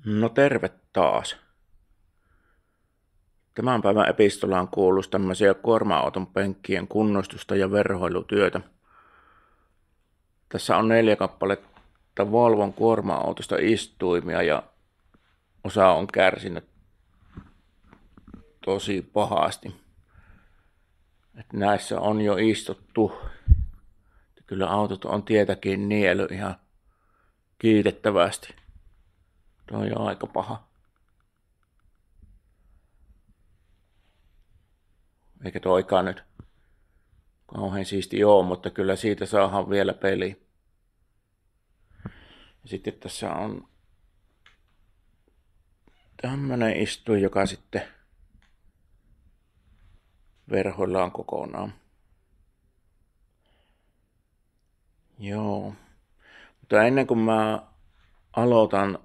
No terve taas. Tämän päivän epistolaan kuuluu tämmöisiä kuorma-auton penkkien kunnostusta ja verhoilutyötä. Tässä on 4 kappaletta Volvon kuorma-autosta istuimia ja osa on kärsinyt tosi pahasti. Näissä on jo istuttu. Kyllä autot on tietäkin niely ihan kiitettävästi. Tuo on jo aika paha. Eikä toikaan nyt kauhean siisti oo, mutta kyllä siitä saadaan vielä peli. Ja sitten tässä on tämmönen istuin, joka sitten verhoillaan kokonaan. Joo. Mutta ennen kuin mä aloitan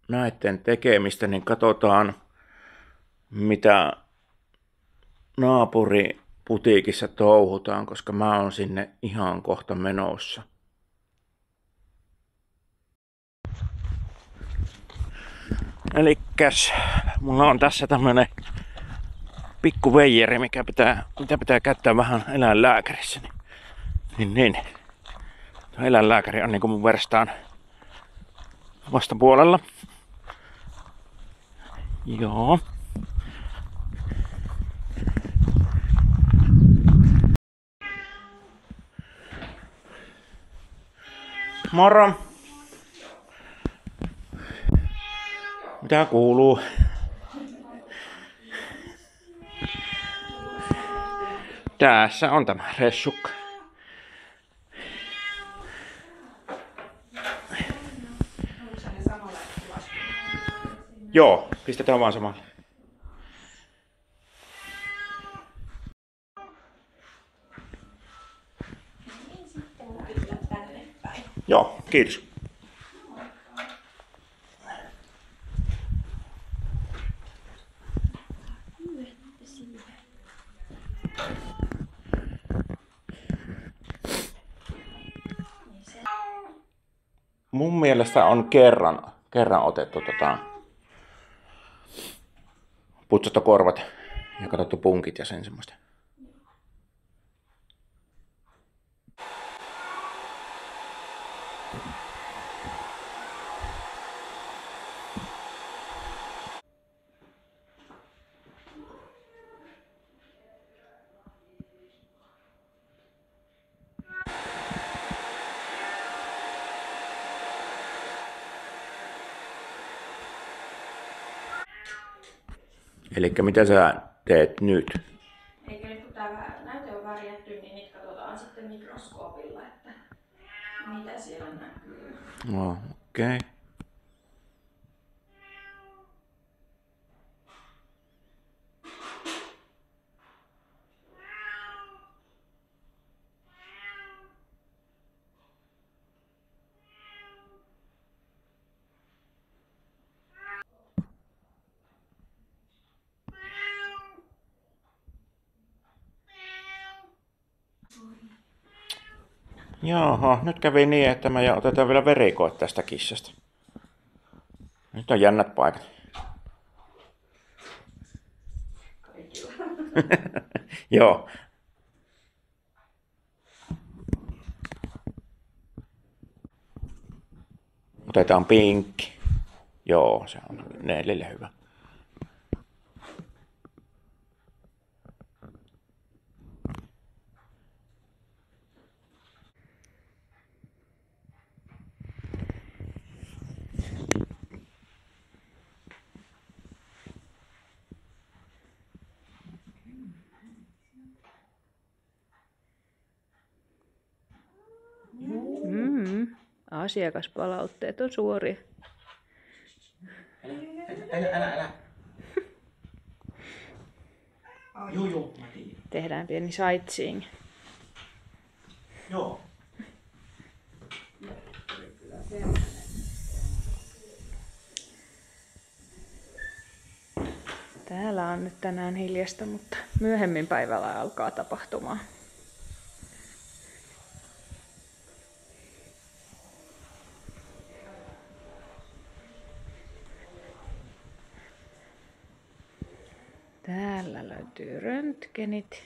näiden tekemistä, niin katsotaan mitä naapuriputiikissa touhutaan, koska mä oon sinne ihan kohta menossa. Elikkäs mulla on tässä tämmönen pikku veijeri, mitä pitää käyttää vähän eläinlääkärissä. Niin. Tuo eläinlääkäri on niinku mun verstaan vastapuolella. Joo. Moro! Mitä kuuluu? Tässä on tämä ressukka. Joo, pistetään vaan samalle. Joo, kiitos. Mun mielestä on kerran otettu putsattu korvat ja katsottu punkit ja sen semmoista. Elikkä mitä sä teet nyt? Eikö nyt kun tämä näyte on värjätty, niin niitä katsotaan sitten mikroskoopilla, että mitä siellä näkyy. No, okei. Okay. Jaha, nyt kävi niin, että me otetaan vielä verikoot tästä kissasta. Nyt on jännät paikat. Joo. Otetaan pinkki. Joo, se on Nellille hyvä. Asiakaspalautteet on suoria. Älä. Joo, mä tiedän. Tehdään pieni sightseeing. Joo. Täällä on nyt tänään hiljasta, mutta myöhemmin päivällä alkaa tapahtumaan. Täällä löytyy röntgenit.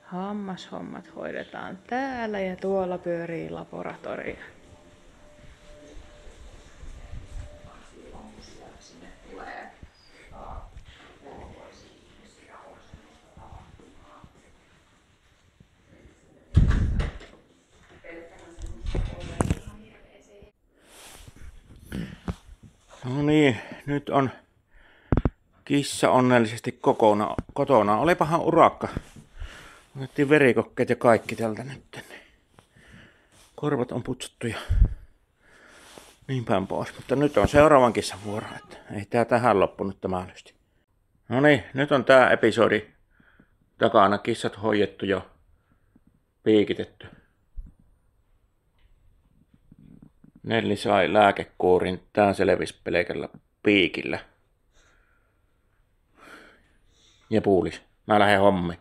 Hammashommat hoidetaan täällä ja tuolla pyörii laboratorio. No niin, nyt on kissa onnellisesti kotona. Olipahan urakka. Otettiin verikokkeet ja kaikki tältä nyt. Korvat on putsattu ja niin päin pois. Mutta nyt on seuraavan kissan vuoro. Että ei tää tähän loppunut tämä lysti. No niin, nyt on tää episodi takana. Kissat hoidettu ja piikitetty. Nelli sai lääkekuurin. Tää selvisi pelkällä piikillä. Ja puulis. Mä lähden hommiin.